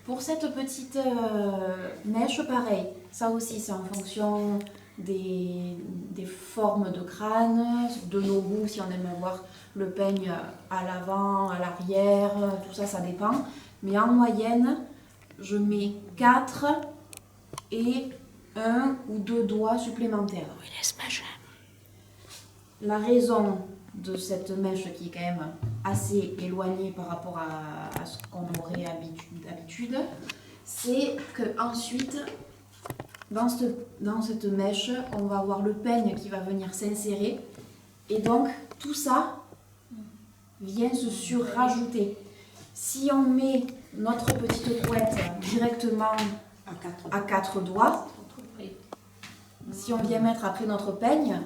Pour cette petite mèche, pareil, ça aussi c'est en fonction des formes de crâne, de nos goûts, si on aime avoir le peigne à l'avant, à l'arrière, tout ça, ça dépend. Mais en moyenne, je mets 4 et 1 ou 2 doigts supplémentaires. Oui, laisse machin. La raison de cette mèche qui est quand même assez éloignée par rapport à ce qu'on aurait d'habitude, c'est que ensuite, dans cette mèche, on va avoir le peigne qui va venir s'insérer et donc tout ça vient se surrajouter. Si on met notre petite couette directement à 4 doigts, si on vient mettre après notre peigne,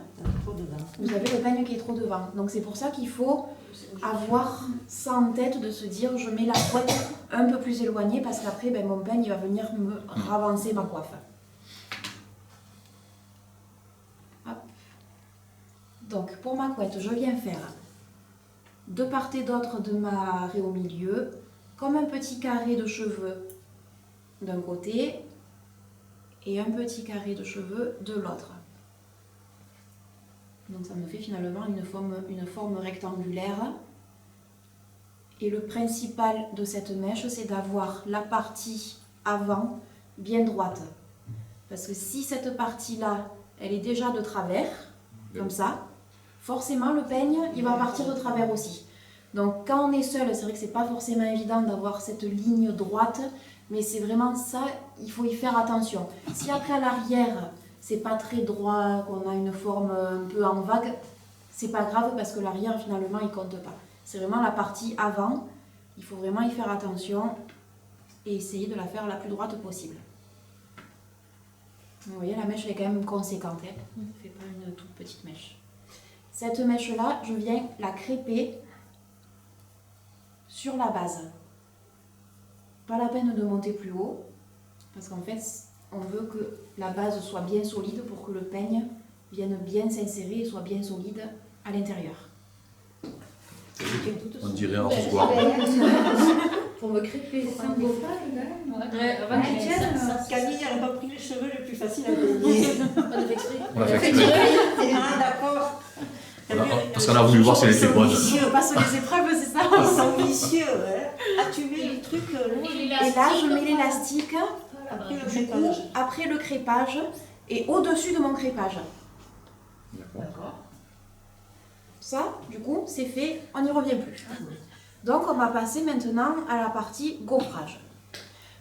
vous avez le peigne qui est trop devant. Donc c'est pour ça qu'il faut avoir ça en tête, de se dire je mets la couette un peu plus éloignée parce qu'après mon peigne il va venir me ravancer ma coiffe. Hop. Donc pour ma couette, je viens faire de part et d'autre de ma raie au milieu, comme un petit carré de cheveux d'un côté et un petit carré de cheveux de l'autre. Donc ça me fait finalement une forme rectangulaire. Et le principal de cette mèche, c'est d'avoir la partie avant bien droite. Parce que si cette partie-là, elle est déjà de travers, comme ça, forcément le peigne, il va partir de travers aussi. Donc quand on est seul, c'est vrai que c'est pas forcément évident d'avoir cette ligne droite, mais c'est vraiment ça, il faut y faire attention. Si après à l'arrière, c'est pas très droit, qu'on a une forme un peu en vague, c'est pas grave parce que l'arrière finalement il compte pas. C'est vraiment la partie avant, il faut vraiment y faire attention et essayer de la faire la plus droite possible. Vous voyez, la mèche elle est quand même conséquente, hein. Ne fait pas une toute petite mèche. Cette mèche-là, je viens la crêper sur la base. Pas la peine de monter plus haut, parce qu'en fait, on veut que la base soit bien solide pour que le peigne vienne bien s'insérer et soit bien solide à l'intérieur. On dirait un reservoir. Pour me crêper sans gaufrage, Avant que tu tiennes, Camille, elle n'a pas pris les cheveux les plus faciles à peigner. On l'a fait exprès. Ah, d'accord. Parce qu'on a voulu voir si elle était bonne. On passe les épreuves, c'est ça? Ils sont vicieux, ouais. Ah, tu mets les trucs là. Et là, je mets l'élastique Après le du coup, crépage. après le crépage et au-dessus de mon crépage. D'accord. Ça, du coup, c'est fait, on n'y revient plus. Donc, on va passer maintenant à la partie gaufrage.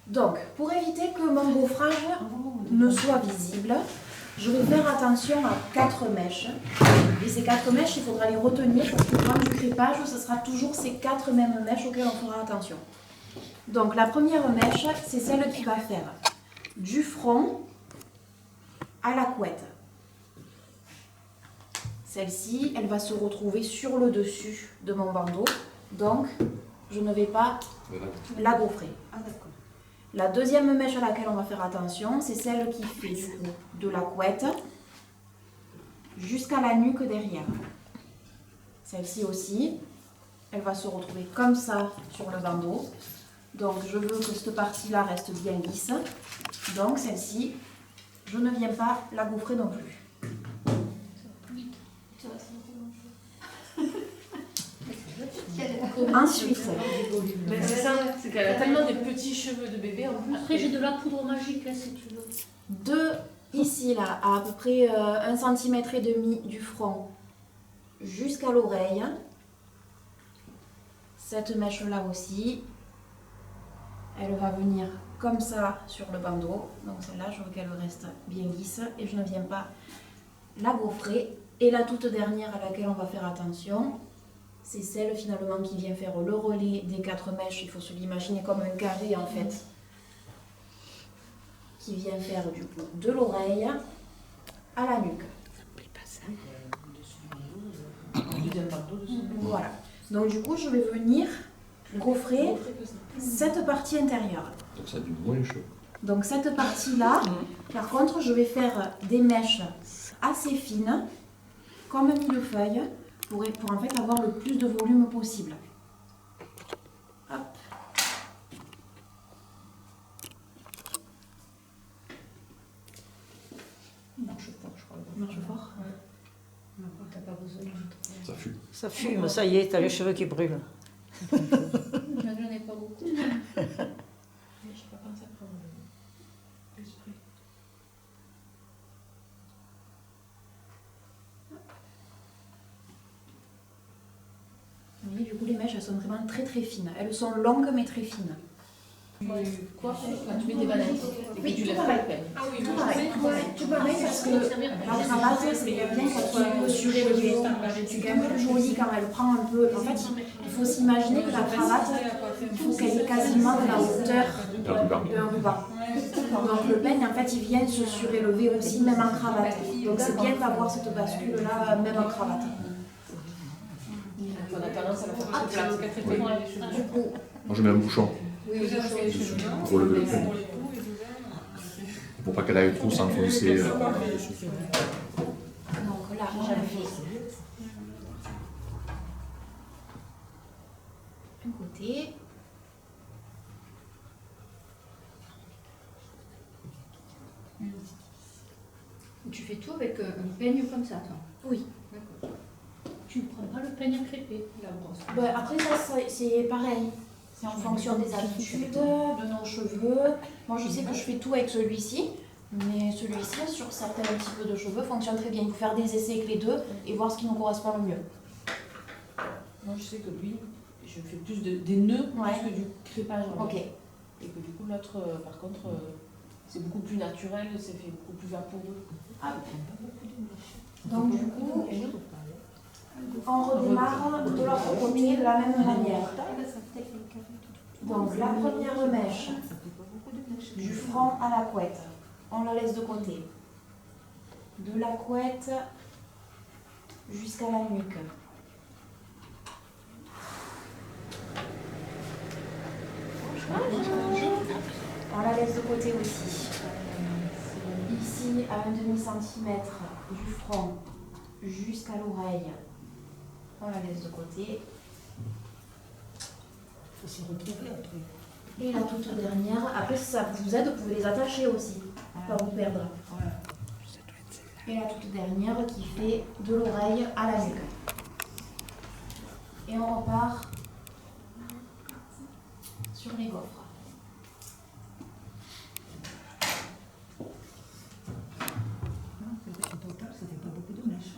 Donc, pour éviter que mon gaufrage ne soit visible, je vais faire attention à 4 mèches. Et ces 4 mèches, il faudra les retenir parce que dans du crépage, ce sera toujours ces 4 mêmes mèches auxquelles on fera attention. Donc, la première mèche, c'est celle qui va faire du front à la couette. Celle-ci, elle va se retrouver sur le dessus de mon bandeau, donc je ne vais pas la gaufrer. Ah, d'accord. La deuxième mèche à laquelle on va faire attention, c'est celle qui fait du coup de la couette jusqu'à la nuque derrière. Celle-ci aussi, elle va se retrouver comme ça sur le bandeau. Donc je veux que cette partie-là reste bien lisse. Donc celle-ci, je ne viens pas la gaufrer non plus. Ensuite, Mais c'est ça, c'est qu'elle a tellement des petits cheveux de bébé en plus. Après, j'ai de la poudre magique, là, si tu veux. de ici, là, à peu près 1,5 cm du front jusqu'à l'oreille. Cette mèche-là aussi, elle va venir comme ça sur le bandeau. Donc celle-là, je veux qu'elle reste bien lisse et je ne viens pas la gaufrer. Et la toute dernière à laquelle on va faire attention, c'est celle finalement qui vient faire le relais des 4 mèches. Il faut se l'imaginer comme un carré en fait. Qui vient faire du coup de l'oreille à la nuque. Voilà. Donc du coup, je vais venir gaufrer cette partie intérieure. Donc ça a du moins chaud. Donc cette partie-là, par contre, je vais faire des mèches assez fines, comme un millefeuille, pour en fait avoir le plus de volume possible. Hop. fume. Ça fume, ça y est, t'as les cheveux qui brûlent. J'en ai pas beaucoup. Mais j'ai pas pensé à prendre le spray. Vous voyez, du coup, les mèches, elles sont vraiment très très fines. Elles sont longues mais très fines. Quoi quand tu mets des bananes et que tu lèves pas le peigne. Ah oui, Tout pareil, tout pareil parce que la cravate, c'est bien qu'elle soit un peu surélevée. C'est quand même plus joli quand elle prend un peu. En fait, il faut s'imaginer que la cravate, il faut qu'elle ait quasiment de la hauteur d'un ruban. Donc le peigne, en fait, il vient se surélever aussi, même en cravate. Donc c'est bien d'avoir cette bascule-là, même en cravate. On a tendance à la faire plus plate. Du coup, Moi, je mets un bouchon Oui, pour lever le peigne. Pour pas qu'elle aille trop s'enfoncer dessus. donc là, on a fait un côté. Tu fais tout avec un peigne comme ça, toi? Oui. D'accord. Tu ne prends pas le peigne à crêper, la brosse? Ben, après, ça, c'est pareil. C'est en fonction des habitudes, de nos cheveux. Moi, je sais que je fais tout avec celui-ci. Mais celui-ci, sur certains types de cheveux, fonctionne très bien. Il faut faire des essais avec les deux et voir ce qui nous correspond le mieux. Moi, je sais que lui, je fais plus des nœuds Ouais. plus que du crépage. en Ok. fait. Et que du coup, l'autre, par contre, c'est beaucoup plus naturel, c'est fait beaucoup plus vaporeux. Donc, du coup, on redémarre de l'autre côté de la même manière. Donc, la première mèche, du front à la couette, on la laisse de côté. De la couette jusqu'à la nuque. On la laisse de côté aussi. Ici, à 1,5 cm du front jusqu'à l'oreille, on la laisse de côté. Faut s'y retrouver après. Et la toute dernière, après si ça vous aide, vous pouvez les attacher aussi, pour pas vous perdre. Et la toute dernière qui fait de l'oreille à la nuque. Et on repart sur les gaufres. En total, ça fait pas beaucoup de mèches.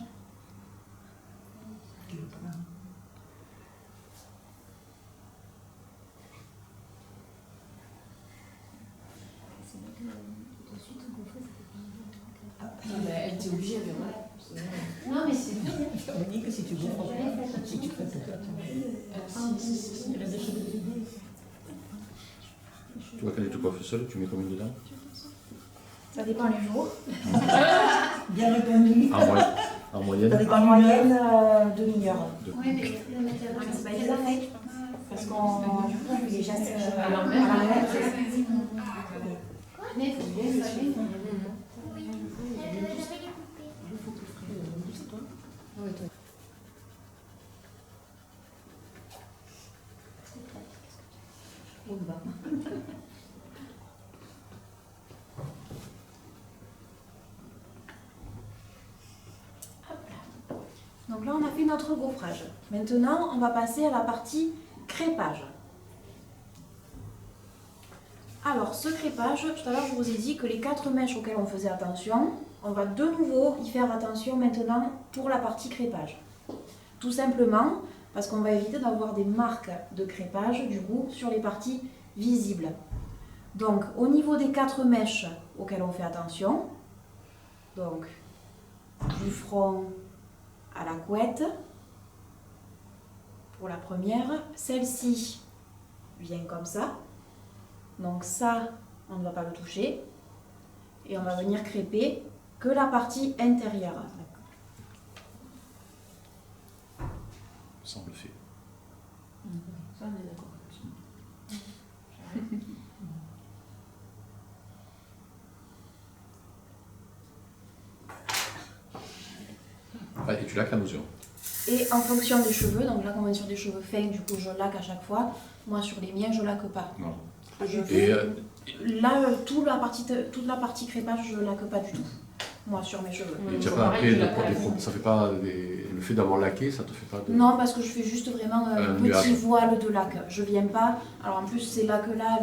Elle était obligée de Non, mais c'est bien. On dit que si tu veux, si tu fais peut-être. Il reste des cheveux de bébé. Tu vois, quand tu te coiffes seul, tu mets combien dedans? Ça dépend les jours. Bien répondu. En moyenne. Ça dépend En du moyenne, moyenne. demi-heure. Oui, mais C'est pas des années. Parce qu'on du coup, on fait les gestes à l'envers. l'envers. mais il faut bien savoir. Donc là, on a fait notre gaufrage. Maintenant, on va passer à la partie crêpage. Alors, ce crêpage, tout à l'heure, je vous ai dit que les 4 mèches auxquelles on faisait attention, on va de nouveau y faire attention maintenant pour la partie crêpage. Tout simplement parce qu'on va éviter d'avoir des marques de crêpage, du coup, sur les parties visibles. Donc, au niveau des 4 mèches auxquelles on fait attention, donc, du front à la couette, pour la première, celle-ci vient comme ça, donc ça, on ne va pas le toucher, et on va venir crêper que la partie intérieure. Ça, on le fait. Ça, on est d'accord. Ah, et tu laques à mesure. Et en fonction des cheveux, donc là, comme on est sur des cheveux fins, du coup, je laque à chaque fois. Moi, sur les miens, je laque pas. Non. Je Et Là, toute la partie crêpage, je laque pas du tout. moi, sur mes cheveux. Et tu as faut pas pareil, après, tu l'as- ça fait pas le fait d'avoir laqué, ça te fait pas de. Non, parce que je fais juste vraiment un nuage. petit voile de laque. Je viens pas. Alors en plus, ces laques-là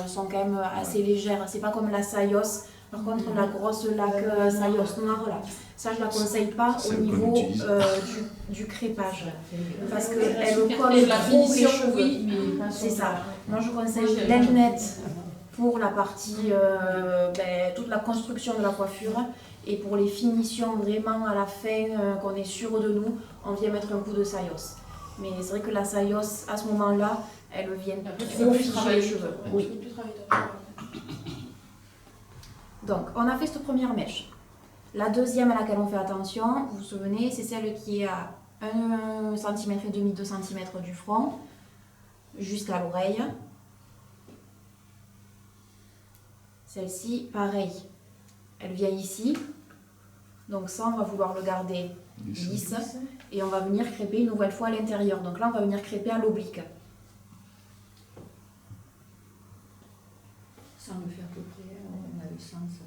sont quand même assez légères. C'est pas comme la Sayos. Par contre, la grosse laque Sayos noire, là, ça je la conseille pas au Celle qu'on niveau utilise. du crépage. Parce Ouais, qu'elle super. colle Et la trop les finition, cheveux. oui, mais pas C'est sur ça. la- Moi, je conseille Moi, j'ai- l'aignette pour la partie, toute la construction de la coiffure. Et pour les finitions vraiment à la fin, qu'on est sûr de nous, on vient mettre un coup de Sayos. Mais c'est vrai que la Sayos, à ce moment-là, elle vient Après, tu trop peux plus figer travailler les cheveux. Ouais, Oui. tu peux plus travailler ton cheveu. Donc, on a fait cette première mèche. La deuxième à laquelle on fait attention, vous vous souvenez, c'est celle qui est à 1 cm et demi, 2 cm du front, jusqu'à l'oreille. Celle-ci, pareil, elle vient ici. Donc ça, on va vouloir le garder lisse. Et on va venir crêper une nouvelle fois à l'intérieur. Donc là, on va venir crêper à l'oblique. Ça me fait à peu près, on a eu sens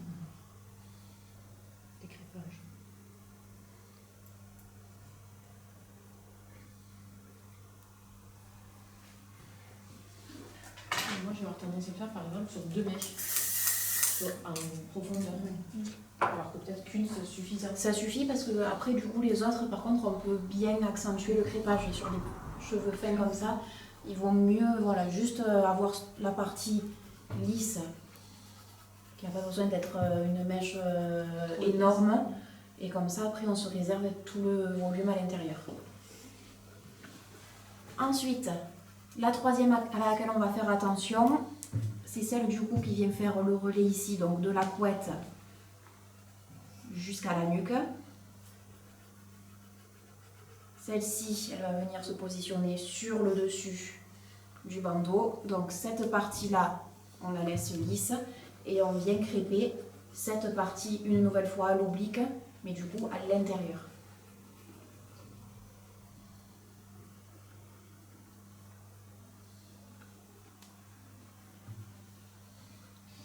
des crêpages. Moi, je vais avoir tendance à le faire par exemple sur 2 mèches, en profondeur. Alors que peut-être qu'une, ça suffisant. Ça suffit parce que après, du coup, les autres, par contre, on peut bien accentuer le crépage. Et sur des cheveux fins comme ça, ils vont mieux, voilà, juste avoir la partie lisse, qui n'a pas besoin d'être une mèche énorme. Et comme ça, après, on se réserve tout le volume à l'intérieur. Ensuite, la troisième à laquelle on va faire attention, c'est celle du coup qui vient faire le relais ici, donc de la couette jusqu'à la nuque. Celle-ci, elle va venir se positionner sur le dessus du bandeau. Donc cette partie-là, on la laisse lisse et on vient crêper cette partie une nouvelle fois à l'oblique, mais du coup à l'intérieur.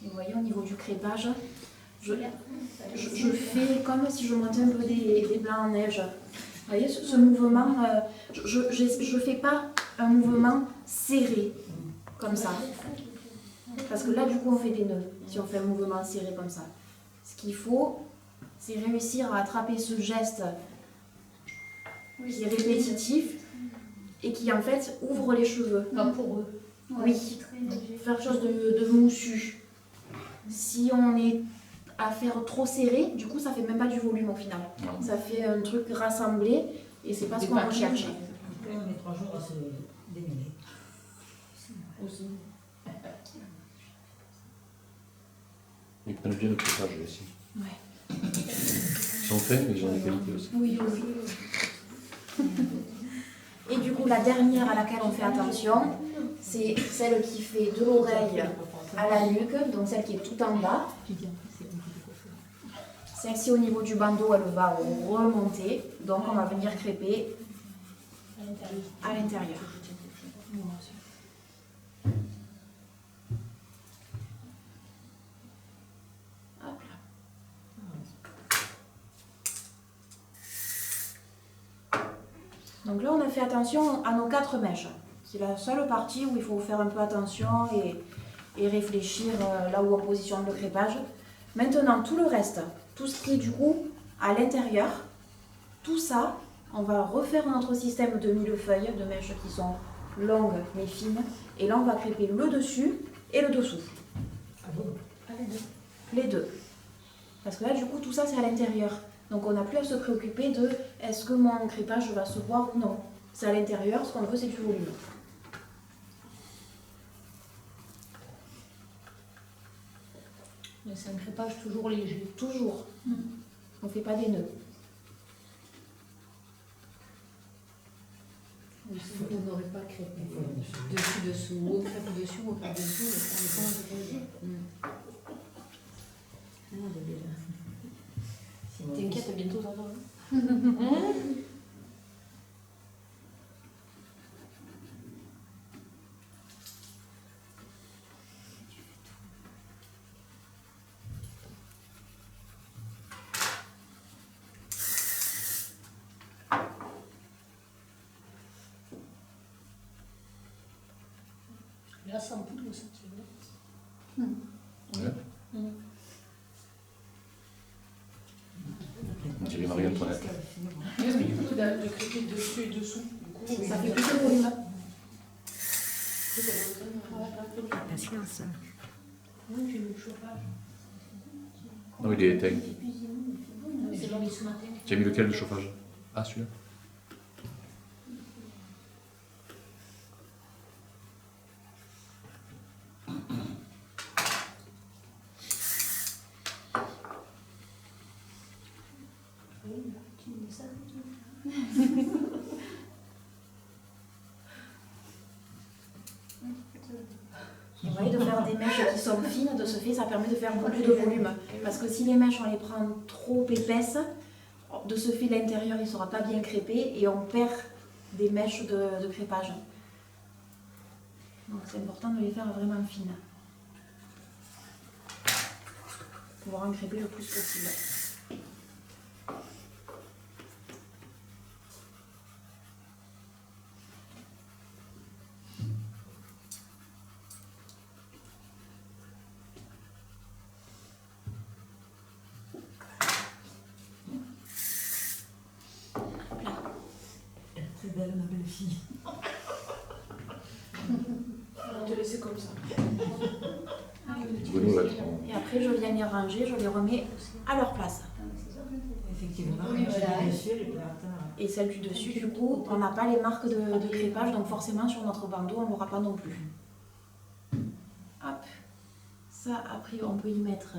Et vous voyez, au niveau du crépage, je fais comme si je montais un peu des blancs en neige. Vous voyez, ce mouvement, je ne fais pas un mouvement serré, comme ça. Parce que là, du coup, on fait des nœuds, si on fait un mouvement serré comme ça. Ce qu'il faut, c'est réussir à attraper ce geste qui est répétitif et qui, en fait, ouvre les cheveux. Pas pour eux. Oui, faire quelque chose de moussu. Si on est à faire trop serré, du coup ça fait même pas du volume au final. Ça fait un truc rassemblé et c'est pas ce qu'on recherche. Après, on met 3 jours à se démêler. Aussi. Ils prennent bien le crépage ici. Ouais. Ils sont faits, mais ils ont des qualités aussi. Oui, oui. Et du coup la dernière à laquelle on fait attention, c'est celle qui fait de l'oreille à la nuque, donc celle qui est tout en bas. Celle-ci au niveau du bandeau, elle va remonter, donc on va venir crêper à l'intérieur. Hop là. Donc là, on a fait attention à nos 4 mèches. C'est la seule partie où il faut faire un peu attention et réfléchir là où on positionne le crépage. Maintenant, tout le reste, tout ce qui est du coup à l'intérieur, tout ça, on va refaire notre système de millefeuilles, de mèches qui sont longues mais fines. Et là, on va crêper le dessus et le dessous. Ah bon? Les deux. Parce que là, du coup, tout ça, c'est à l'intérieur. Donc, on n'a plus à se préoccuper de est-ce que mon crépage va se voir ou non. C'est à l'intérieur, ce qu'on veut, c'est du volume. Mais c'est un crépage toujours léger. Toujours. On ne fait pas des nœuds. On n'aurait pas crêpé. Dessus, ou on crêpe dessus, ou on crêpe dessous, mais ça, on est déjà. T'inquiète, bientôt ça va. Là, c'est en poudre, ça, tu veux dire. Ouais. On dirait Marie-Antoinette. Est-ce que du coup, de crêper dessus et dessous, du coup, Ça fait plus de volume. Patience. Oui, j'ai le chauffage. Non, il est éteint. C'est l'heure ce matin. Tu as mis lequel de chauffage? Ah, celui-là. Tu me dis ça. Vous voyez, de faire des mèches qui sont fines, de ce fait, ça permet de faire beaucoup de volume. Parce que si les mèches, on les prend trop épaisses, de ce fait, l'intérieur, il ne sera pas bien crêpé et on perd des mèches de crêpage. Donc c'est important de les faire vraiment fines. Pour pouvoir en crêper le plus possible. C'est belle, ma belle-fille. on va te laisser comme ça. Bruno va être en... Et après, je viens les ranger, je les remets à leur place. Effectivement, Oui, voilà. dessus, les plates. Et celle du dessus, du coup, on n'a pas les marques de crêpage, donc forcément sur notre bandeau, on ne l'aura pas non plus. Hop. Ça, après, on peut y mettre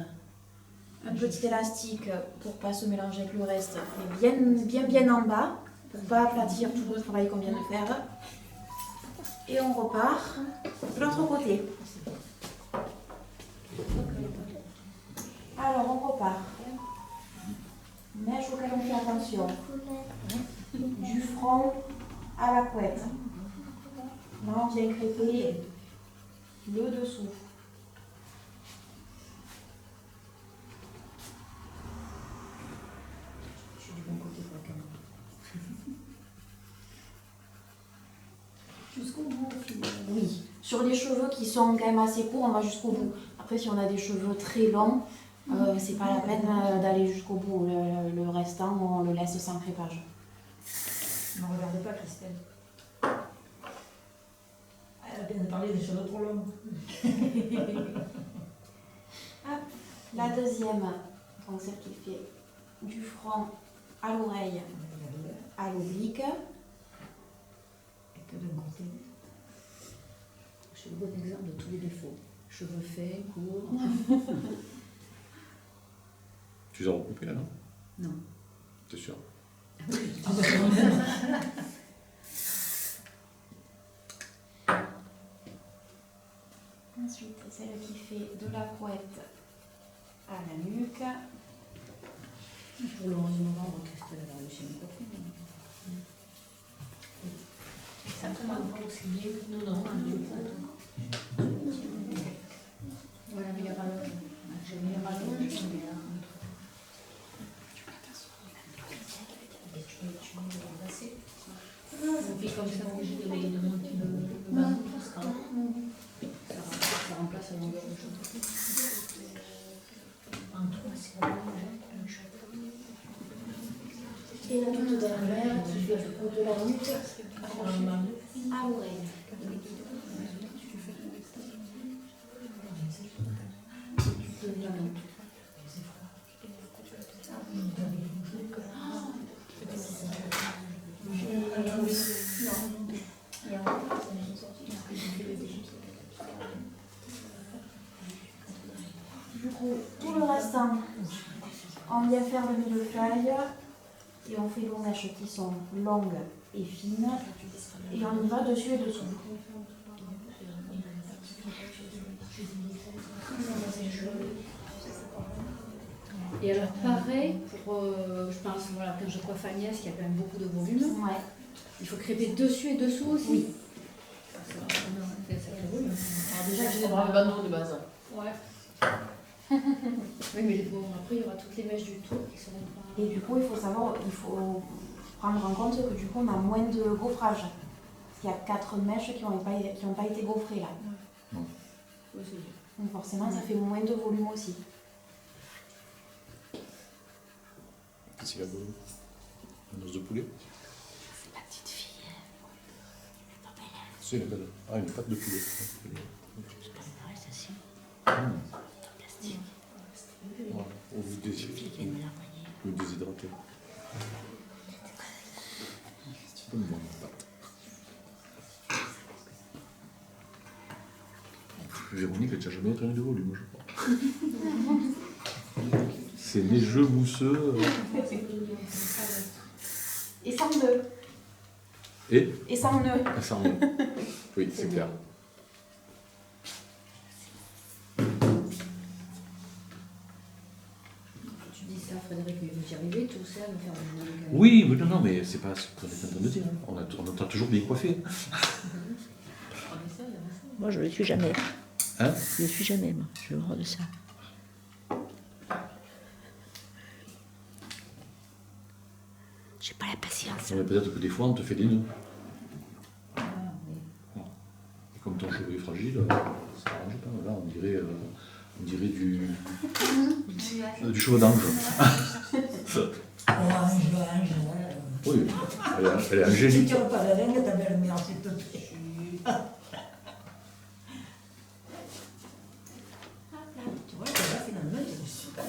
un petit élastique pour ne pas se mélanger avec le reste, mais bien en bas, pour ne pas aplatir tout le travail qu'on vient de faire. Et on repart de l'autre côté. Alors, on repart. Mèche auquel on fait attention. Du front à la couette. Là, on vient crêper le dessous. Je suis du bon côté pour la caméra. Jusqu'au bout, au final. Oui. Sur les cheveux qui sont quand même assez courts, on va jusqu'au bout. Après, si on a des cheveux très longs, c'est pas la peine d'aller jusqu'au bout. Le restant, on le laisse sans crêpage. Ne me regarde pas, Christelle. Elle a bien parlé des cheveux trop longs. Hop. La deuxième, donc celle qui fait du front à l'oreille, à l'oblique. Et que d'un côté. Je suis le bon exemple de tous les défauts. Cheveux faits, courts. Tu les as recoupés là, non? Non. C'est sûr. Ensuite, celle qui fait de la couette à la nuque. Pour le 11 novembre, Christelle a réussi une coiffure. Ça commence pas aussi bien. Non, voilà, mais il y aura le. J'ai mis la rallonge, mais là. Tu peux le remplacer. Et puis comme ça, on est obligé de monter le bas, parce que ça remplace la longueur de cheveux. En trois, c'est la longueur de cheveux. Et la toute dernière qui fait du coup de la nuque à l'oreille. Du coup, tout le restant, on vient faire le millefeuille et on fait nos mèches qui sont longues et fines et on y va dessus et dessous. Et alors pareil, pour, je pense, voilà, quand je coiffe Agnès, il y a quand même beaucoup de volume. Ouais. Il faut crêper dessus et dessous aussi. Oui. Ça fait un sacré volume. Alors déjà, j'ai des braves bandeaux de base. Ouais. Oui, mais bon, après, il y aura toutes les mèches du tour qui seront pas. Et du coup, il faut savoir, il faut prendre en compte que du coup, on a moins de gaufrage. Parce qu'il y a 4 mèches qui n'ont pas été gaufrées là. Non. Ouais, c'est bien. Donc forcément, ça fait moins de volume aussi. Qu'est-ce qu'il y a de un os de poulet? C'est ma petite fille. C'est une belle. Ah, une pâte de poulet. Plastique. Voilà. Ou déshydraté. C'est une bonne pâte. Véronique, tu n'as jamais entraîné de volume, je crois. C'est les jeux mousseux. Et sans nœud. Et sans nœud. Ah, ça remonte. Oui, c'est clair. Tu dis ça, Frédéric, mais vous y arrivez tout seul à faire le monde. Oui, mais non, mais c'est pas ce qu'on est en train de dire. Hein. On t'a toujours bien coiffé. Moi, je ne le suis jamais. Hein? Je ne le suis jamais, moi. Je horreur de ça. J'ai pas la patience. Mais peut-être que des fois, on te fait des nœuds. Ah, oui. Et comme ton cheveu est fragile, ça arrange pas. Là, on dirait du cheveu d'ange. Oui, elle est Si angélique. tu repars la langue, ta belle-mère, s'il te plaît. Tu vois, là, finalement, il est super.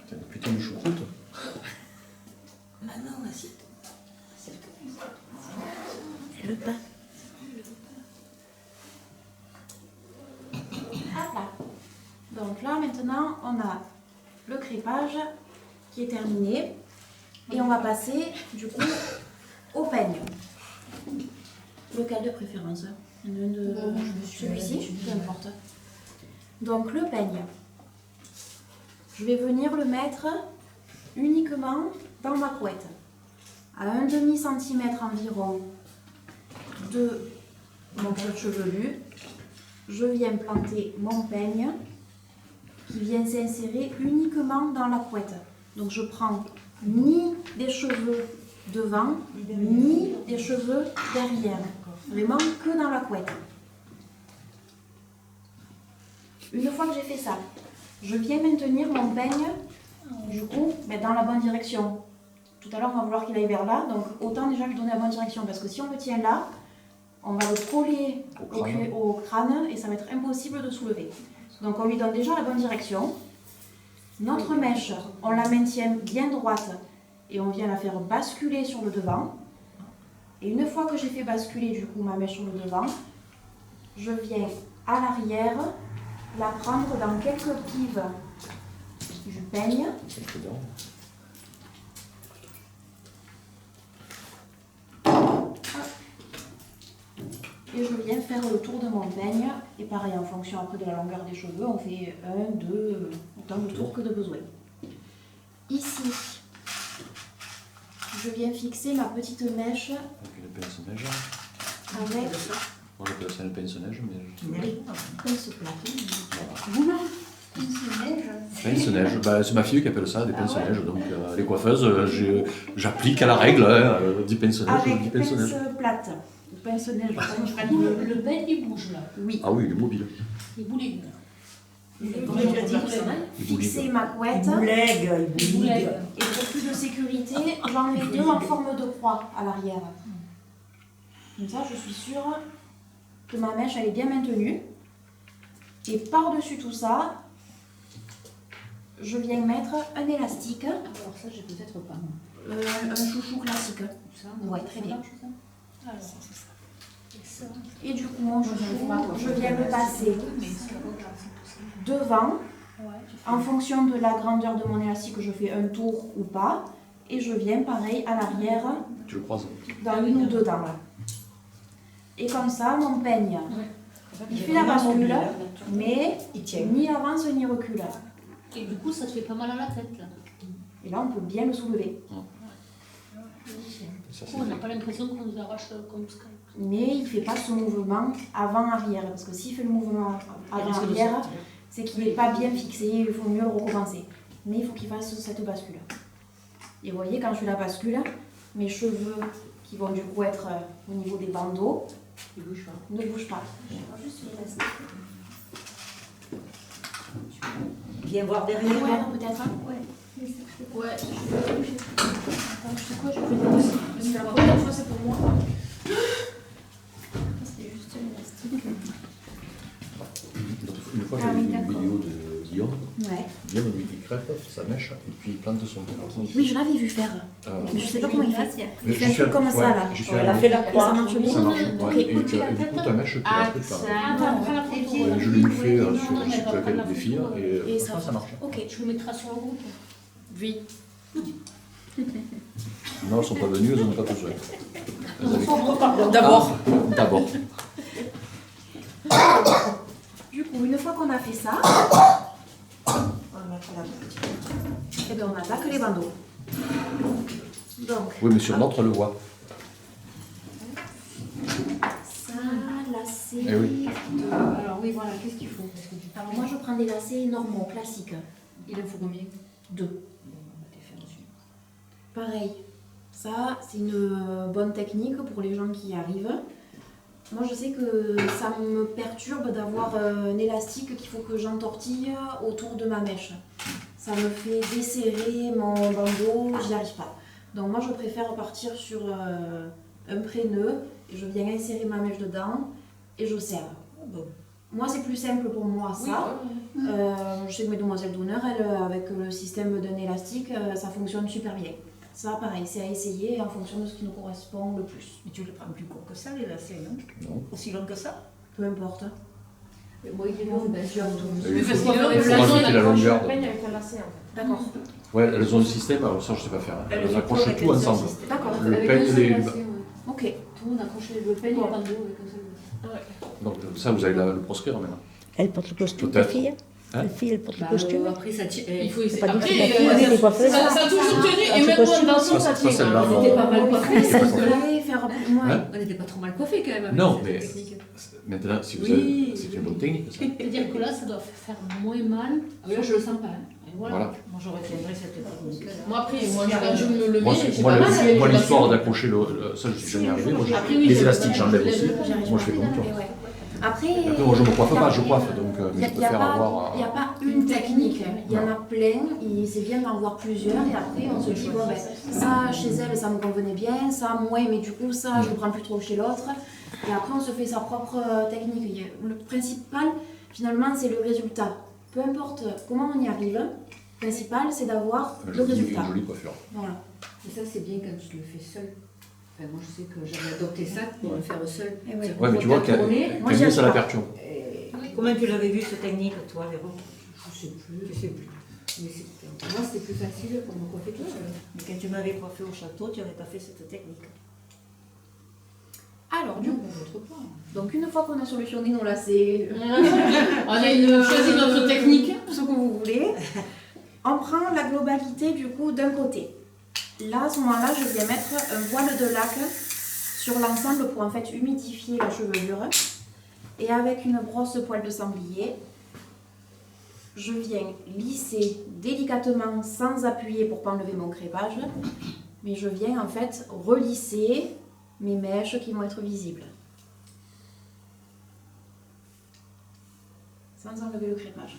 Tiens, putain de choucroute. Maintenant, assieds-toi. Elle veut pas. Voilà. Donc là, maintenant, on a le crêpage qui est terminé. Et on va passer, du coup, au peigne. Lequel de préférence? Celui-ci, peu importe. Donc le peigne. Je vais venir le mettre uniquement dans ma couette. À un demi-centimètre environ de mon cuir chevelu, je viens planter mon peigne qui vient s'insérer uniquement dans la couette. Donc je prends ni des cheveux devant, ni des cheveux derrière. Vraiment que dans la couette. Une fois que j'ai fait ça, je viens maintenir mon peigne, du coup, dans la bonne direction. Tout à l'heure, on va vouloir qu'il aille vers là, donc autant déjà lui donner la bonne direction, parce que si on le tient là, on va le coller au crâne et ça va être impossible de soulever. Donc on lui donne déjà la bonne direction. Notre mèche, on la maintient bien droite et on vient la faire basculer sur le devant. Et une fois que j'ai fait basculer du coup ma mèche sur le devant, je viens à l'arrière la prendre dans quelques pives du peigne. Et je viens faire le tour de mon peigne. Et pareil, en fonction après de la longueur des cheveux, on fait 1, 2, autant de tours que de besoin. Ici, je viens fixer ma petite mèche Avec une pince-neige. avec On appelle ça une pince-neige, mais. pince plate. Pince-neige, c'est ma fille qui appelle ça des pince-neige. Donc les coiffeuses, j'applique à la règle, hein, dit pince-neige, dit Avec pince-neige. pince plate. Pince-neige. Le peigne, il bouge là. Oui. Ah oui, il est mobile. Il bouligue. Il Fixer ma couette. boulegue, il boulegue. Et pour plus de sécurité, j'en mets deux en forme de croix à l'arrière. Comme ça, je suis sûre que ma mèche elle est bien maintenue. Et par-dessus tout ça, je viens mettre un élastique, Alors ça, j'ai peut-être pas. Moi. un chouchou classique. Ça, Ouais, très bien. Alors, et ça. Et du coup, mon chouchou, je viens le passer devant. En fonction de la grandeur de mon élastique, je fais un tour ou pas. Et je viens pareil à l'arrière, Tu le croises. dans une ou deux dents. Là. Et comme ça, mon peigne, il fait la bascule, mais Il tient. ni avance ni recule. Et du coup, ça te fait pas mal à la tête là. Et là, on peut bien le soulever. Ça, On n'a pas l'impression qu'on nous arrache comme Skype. Mais il ne fait pas ce mouvement avant-arrière. Parce que s'il fait le mouvement avant-arrière, c'est qu'il n'est pas bien fixé, il faut mieux le recommencer. Mais il faut qu'il fasse cette bascule. Et vous voyez, quand je fais la bascule, mes cheveux qui vont du coup être au niveau des bandeaux. Il bouge pas. Ne bouge pas. Je vais juste l'élastique. Viens voir derrière. Derrière peut-être. Ouais. Ouais. Attends, je sais quoi, je peux dire aussi. Parce que la première fois c'est pour moi. C'est juste l'élastique. Une fois, Ah j'avais oui, vu une d'accord. vidéo de Guillaume. Ouais. Guillaume, lui, il crève sa mèche et puis il plante son terre. Oui, je l'avais vu faire. Mais je sais pas comment il fait. Il fait un truc comme ça là. J'y suis Elle a allé. fait la Et ça croix. marche bien. Ça marche. Ok. Ouais. Et du coup, ta mèche, tu Ah, l'as fait faire. Attends, prends la photo. Ouais, je l'ai eu fait sur je sais plus laquelle des filles et Et franchement, ça marche. Ok. Tu le mettras sur le groupe. Oui. Non, elles sont pas venues, elles n'en ont pas besoin. Elles avaient- D'abord. D'abord. Du coup, une fois qu'on a fait ça, eh bien, on attaque les bandeaux. Donc, Oui, mais sur l'autre, elle le voit. ça, lacet. Eh oui. Alors oui, voilà, qu'est-ce qu'il faut? Parce que du Alors, moi, je prends des lacets normaux, classiques. il en faut combien? 2. Bon, on va te faire dessus. Pareil. Ça, c'est une bonne technique pour les gens qui y arrivent. Moi, je sais que ça me perturbe d'avoir un élastique qu'il faut que j'entortille autour de ma mèche. Ça me fait desserrer mon bandeau, j'y arrive pas. Donc moi, je préfère partir sur un pré-nœud, et je viens insérer ma mèche dedans et je serre. Moi, c'est plus simple pour moi, ça. Je sais que mes demoiselles d'honneur, elles, avec le système d'un élastique, ça fonctionne super bien. Ça, pareil, c'est à essayer en fonction de ce qui nous correspond le plus. Mais tu le prends plus court que ça, les lacets, non? Non. Aussi long que ça? Peu importe. Mais moi, il est long, ben, je Et Oui, il parce faut, que faut le rajouter la longueur. peigne avec un lacet en fait. D'accord. Ouais, elles ont le système, alors ça je sais pas faire. Elles accrochent avec tout un seul ensemble. système. D'accord. Le Avec peigne, un seul les- lacet, ouais. Ok. Tout le monde accroche le peigne et le bandeau avec un seul lacet. Donc ça, vous allez le proscrire maintenant. Elle porte le costume, Peut-être. la fille. Hein? La fille, elle porte le Bah, costume. après, ça tire. Il faut essayer. Pas dit que Après, c'est pas fait, les coiffeuses. ça a toujours tenu, Ah, et c'est même possible. dans le sens, Ça, ça ça, tient. c'est le hein. marrant. On était pas mal coiffés. C'est ce que je voulais faire. Ouais. Hein? On n'était pas trop mal coiffés quand même avec Non, cette mais technique. maintenant, si vous Oui. avez, c'est une bonne technique. Ça. C'est-à-dire que là, ça doit faire moins mal. Ah oui, là, je le sens pas. Hein. Et voilà. Voilà. Moi, je retiendrai cette technique. Moi, après, quand je me le Moi, mets, c'est- j'ai moi, pas mal. le- moi, l'histoire d'accrocher ça, je suis jamais arrivé. Moi, Après, oui, les je- élastiques, j'enlève je aussi. lève. Moi, je fais comme toi. Et ouais. Après, Et après, moi, je me coiffe pas, je coiffe, donc il je n'y préfère avoir. a pas une technique, il y en a plein, et c'est bien d'en voir plusieurs, et après on se dit, bon ben, ça chez elle ça me convenait bien, ça moins, mais du coup ça je le prends plus trop chez l'autre, et après on se fait sa propre technique. Le principal finalement c'est le résultat, peu importe comment on y arrive, le principal c'est d'avoir Une le résultat. jolie coiffure. Voilà. Et ça, c'est bien quand tu le fais seul. Enfin, moi, je sais que j'avais adopté ça pour le faire seul. Et ouais. Ouais, mais tu vois, Tourner. Moi, Camille, j'y ça arrive la pas. perturbe. Comment tu l'avais vu cette technique, toi, Véro? Je sais plus. Je sais plus. Mais pour moi, c'était plus facile pour me coiffer tout seul. Mais quand tu m'avais coiffé au château, tu n'avais pas fait cette technique. Alors du coup, Votre point. donc une fois qu'on a solutionné nos lacets, On a choisi notre technique. ce que vous voulez, on prend la globalité du coup d'un côté. Là, à ce moment-là, je viens mettre un voile de lac sur l'ensemble pour en fait humidifier la chevelure. Et avec une brosse poil de sanglier, je viens lisser délicatement sans appuyer pour pas enlever mon crépage. Mais je viens en fait relisser mes mèches qui vont être visibles. Sans enlever le crépage.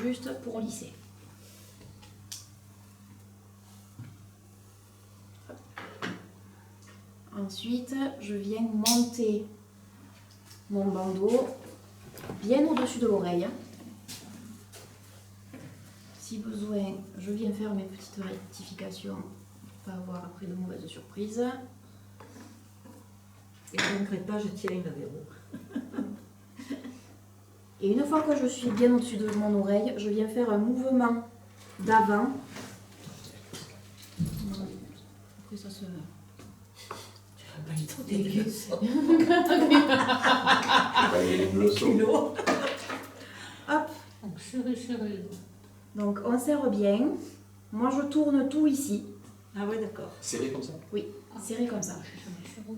Juste pour lisser. Ensuite, je viens monter mon bandeau bien au-dessus de l'oreille. Si besoin, je viens faire mes petites rectifications pour pas avoir après de mauvaises surprises. Et ton crépage tient une Véro. Et une fois que je suis bien au-dessus de mon oreille, je viens faire un mouvement d'avant. Après ça se... Hop, Donc, serré. donc on serre bien. Moi je tourne tout ici, Ah ouais, d'accord. Serré comme ça. serré comme ça.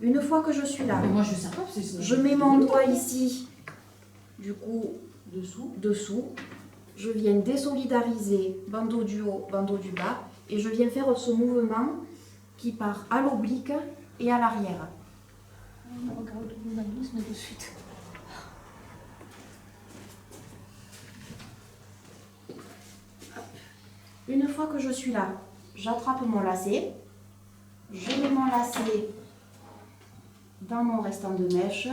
Une fois que je suis là, Mais moi, je sais pas, c'est ça. je mets mon doigt ici, du coup dessous. dessous. Je viens désolidariser bandeau du haut, bandeau du bas. Et je viens faire ce mouvement qui part à l'oblique et à l'arrière. On regarde le journalisme de suite. Une fois que je suis là, j'attrape mon lacet, je mets mon lacet dans mon restant de mèche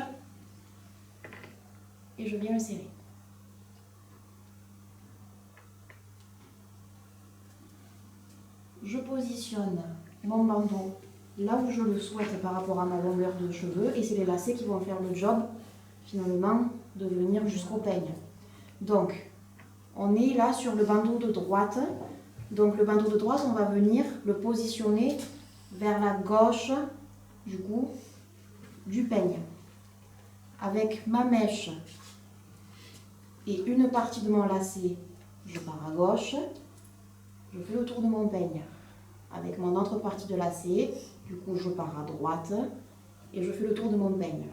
et je viens le serrer. Je positionne mon bandeau là où je le souhaite par rapport à ma longueur de cheveux et c'est les lacets qui vont faire le job finalement de venir jusqu'au peigne. Donc on est là sur le bandeau de droite. Donc le bandeau de droite, on va venir le positionner vers la gauche du coup du peigne. Avec ma mèche et une partie de mon lacet, je pars à gauche, je fais le tour de mon peigne. Avec mon autre partie de lacet, du coup je pars à droite et je fais le tour de mon peigne.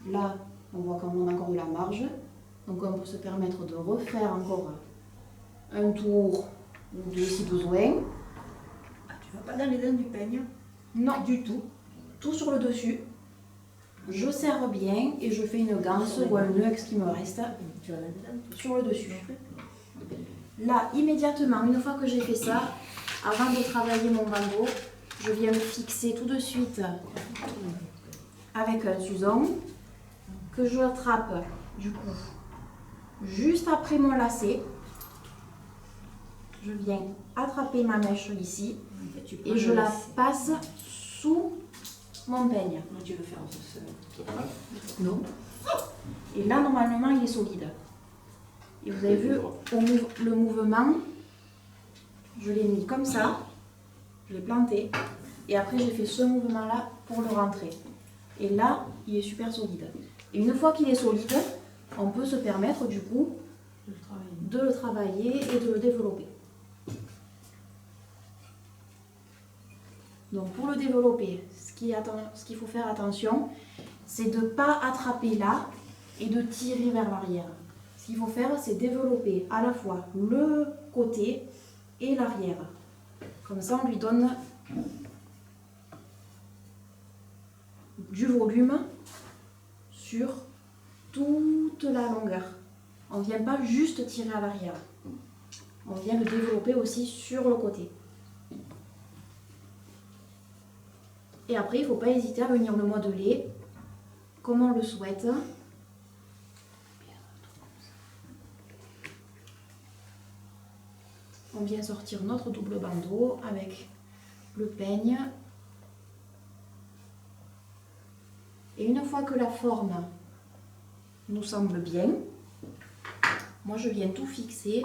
Là, on voit qu'on a encore de la marge, donc on peut se permettre de refaire encore un tour ou deux si besoin. Ah, tu vas pas dans les dents du peigne? Non, du tout. Tout sur le dessus. Je serre bien et je fais une ganse ou un nœud avec ce qui me reste Tu vas dans les dents sur le dessus. Là, immédiatement, une fois que j'ai fait ça, avant de travailler mon bandeau, je viens me fixer tout de suite avec un suson que je attrape du coup juste après mon lacet. Je viens attraper ma mèche ici et je la passe sous mon peigne. Tu veux faire un sauce. Ça fait mal? Non. Et là, normalement, il est solide. Et vous avez vu le mouvement, je l'ai mis comme ça, je l'ai planté, et après j'ai fait ce mouvement-là pour le rentrer. Et là, il est super solide. Et une fois qu'il est solide, on peut se permettre du coup de le travailler et de le développer. Donc pour le développer, ce qu'il faut faire attention, c'est de ne pas attraper là et de tirer vers l'arrière. Ce qu'il faut faire, c'est développer à la fois le côté et l'arrière. Comme ça, on lui donne du volume sur toute la longueur. On ne vient pas juste tirer à l'arrière. On vient le développer aussi sur le côté. Et après, il ne faut pas hésiter à venir le modeler comme on le souhaite. On vient sortir notre double bandeau avec le peigne. Et une fois que la forme nous semble bien, moi je viens tout fixer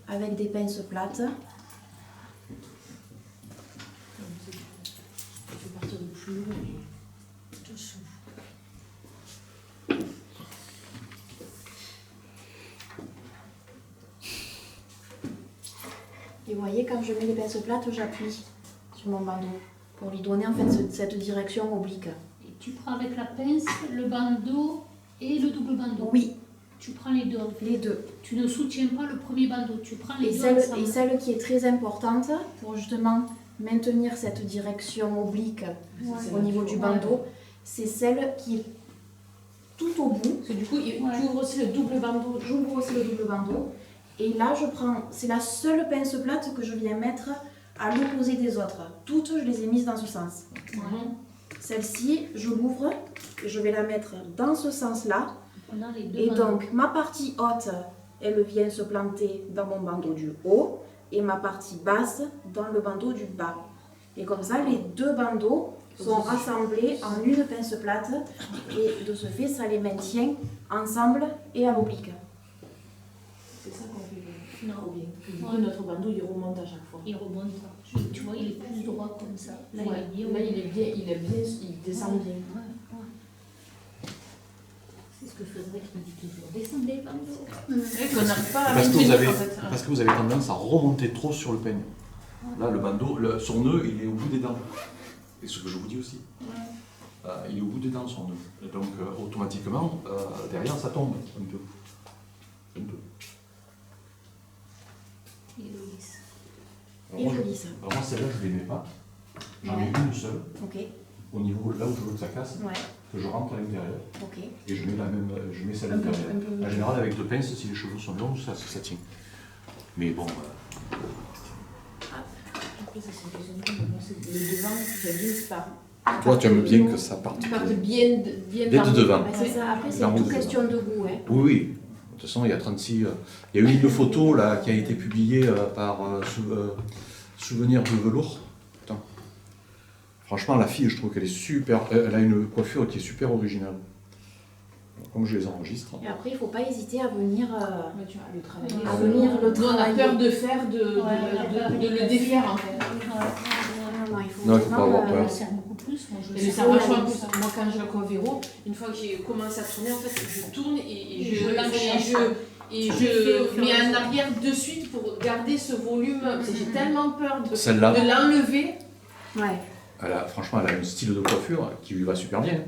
avec des pinces plates. Je vais partir de plus haut et dessous. Et vous voyez, quand je mets les pinces plates, j'appuie sur mon bandeau pour lui donner en fait cette direction oblique. Et tu prends avec la pince le bandeau et le double bandeau. Oui, Tu prends les deux en fait. les deux. Tu ne soutiens pas le premier bandeau, tu prends les Et deux celle, ensemble. et celle qui est très importante pour justement maintenir cette direction oblique au niveau du bandeau, c'est celle qui est tout au bout. Parce que du coup, tu ouvres aussi le double bandeau. J'ouvre aussi le double bandeau. Et là, c'est la seule pince plate que je viens mettre à l'opposé des autres. Toutes, je les ai mises dans ce sens. Celle-ci, je l'ouvre et je vais la mettre dans ce sens-là. On a les deux Et bandeaux. donc, ma partie haute, elle vient se planter dans mon bandeau du haut et ma partie basse dans le bandeau du bas. Et comme ça, les deux bandeaux sont rassemblés en une pince plate et de ce fait, ça les maintient ensemble et à l'oblique. C'est ça qu'on fait Non. trop bien. Du Ouais. coup, notre bandeau, il remonte à chaque fois. Il remonte. Tu vois, il est plus droit comme ça. Là, Ouais. il est bien. Là, il descend bien. Ouais, ouais. C'est ce que Frédéric me dit toujours. Descendez, bandeau. Et qu'on n'arrive pas à Parce que, vous maintenir, avez, en fait. parce que vous avez tendance à remonter trop sur le peigne. Là, le bandeau, son nœud, il est au bout des dents. Et ce que je vous dis aussi. Il est au bout des dents, son nœud. Et donc, automatiquement, derrière, ça tombe un peu. Un peu. Et Loïs. Alors, Et moi, jolie ça. alors moi, celle-là, je ne l'aimais pas. J'en ai Ouais. une seule, Ok, au niveau là où je veux que ça casse, ouais, que je rentre à l'intérieur, ok. et je mets celle Un peu, d'intérieur. un peu. En général, avec deux pinces, si les cheveux sont longs, ça tient. Mais bon, Après, ça c'est une question de goût, mais moi, c'est le devant, j'aime bien que ça toi, tu aimes bien que ça parte. parte bien, bien Bien de devant. Bah, c'est ça, après c'est Dans tout le question de goût. Hein. Oui, oui. De toute façon, il y a 36. Il y a eu une photo là qui a été publiée par Souvenir de velours. Putain. Franchement, la fille, je trouve qu'elle est super. Elle a une coiffure qui est super originale. Comme je les enregistre. Et après, il ne faut pas hésiter à venir, Ouais, tu vois, le travailler. à venir le Nous, on a travailler. peur de faire, de le défaire en fait. Non, il faut Non, il faut pas vraiment, avoir peur. Ça sert beaucoup plus. Moi, je Et sais le pas. servage en plus, moi quand je le coiffe Véro, une fois que j'ai commencé à tourner, en fait, je tourne et je mets en arrière de suite pour garder ce volume. Parce que j'ai tellement peur de Celle-là, l'enlever. Ouais, franchement, elle a un style de coiffure qui lui va super bien.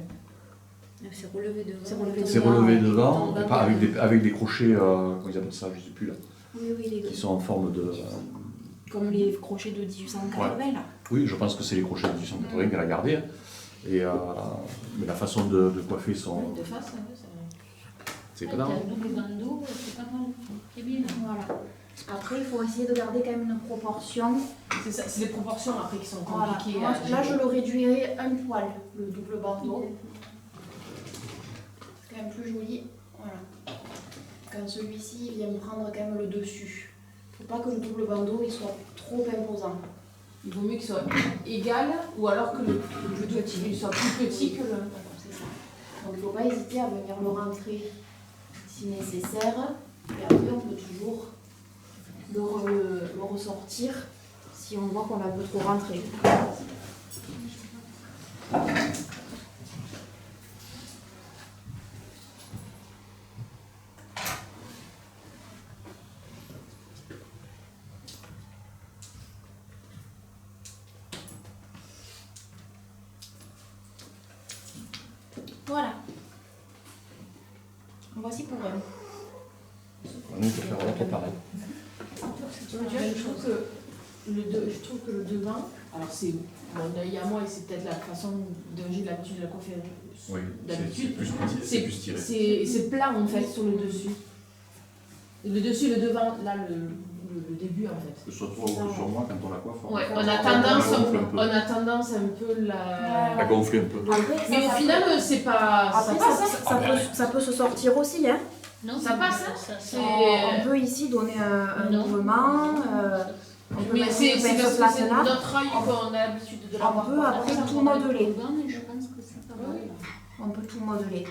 C'est relevé devant. c'est relevé C'est devant, relevé ouais. devant, et pas avec des crochets, comment ils appellent ça, je ne sais plus là, Oui, oui, qui sont en forme de. comme les crochets de 1880 là. Oui, je pense que c'est les crochets de 1880 qu'elle a gardés. Et, mais la façon de coiffer son. De face, un peu, ça. C'est Ouais, pas dingue. t'as un double bandeau, c'est pas mal. C'est bien. Voilà. Après, il faut essayer de garder quand même une proportion. C'est ça, c'est les proportions après qui sont Voilà. compliquées. Moi, à là, je gérer. le réduirais un poil, le double bandeau. C'est quand même plus joli. Voilà. Quand celui-ci vient prendre quand même le dessus. Il ne faut pas que le double bandeau il soit trop imposant. Il vaut mieux qu'il soit égal ou alors que le petit il soit plus petit que le. C'est ça. Donc il ne faut pas hésiter à venir le rentrer si nécessaire. Et après, on peut toujours le ressortir si on voit qu'on a un peu trop rentré. Voilà. Voici pour elle. Nous, on peut faire l'autre pareil. Je trouve que le devant, alors c'est mon œil à moi et c'est peut-être la façon dont j'ai l'habitude de la coiffer Oui, d'habitude. c'est plus tiré. C'est plat en fait sur le dessus. Le dessus et le devant, là le début en fait. Soit toi ou sur moi quand on la coiffe. Ouais, on on a tendance un peu la gonfler un peu. Après, ça, Mais au ça final, c'est pas. Après, ça passe, hein. ça peut se sortir aussi. Hein. Non, Ça passe, hein. ça- On peut ici donner un Non. mouvement. On peut Mais mettre c'est une parce pince que c'est place là. notre œil qu'on a l'habitude de On l'avoir. peut après tout modeler. Mais je pense que c'est pas mal. On peut tout modeler.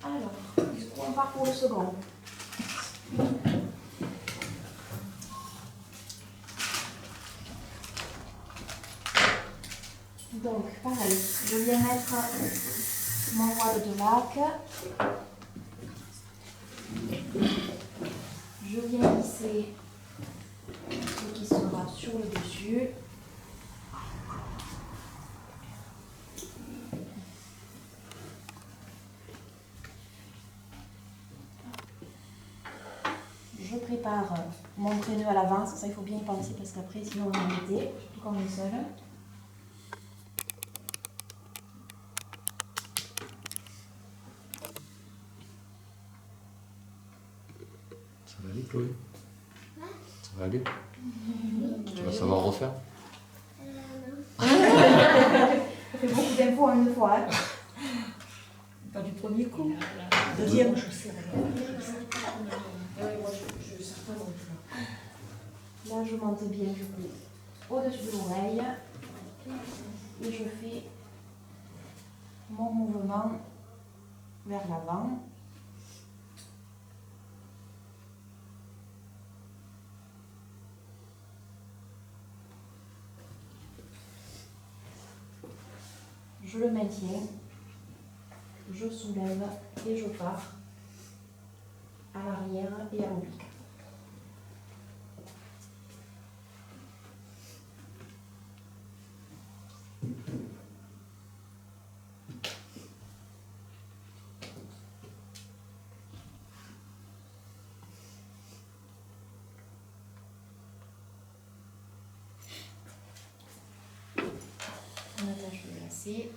Alors, du coup, on part pour le second. Donc, pareil, je viens mettre mon voile de lac. Je viens lisser ce qui sera sur le dessus. Je prépare mon traîneux à l'avance, ça il faut bien y penser parce qu'après sinon on est embêté, surtout quand on est seul. Ça va aller, Chloé? Ça va aller? Tu vas savoir refaire? Ça fait beaucoup d'infos en une fois. Hein. Pas du premier coup. Deuxième. Je sais Là je monte bien du coup au-dessus de l'oreille et je fais mon mouvement vers l'avant. Je le maintiens, je soulève et je pars à l'arrière et à l'oblique. On attache le lacet.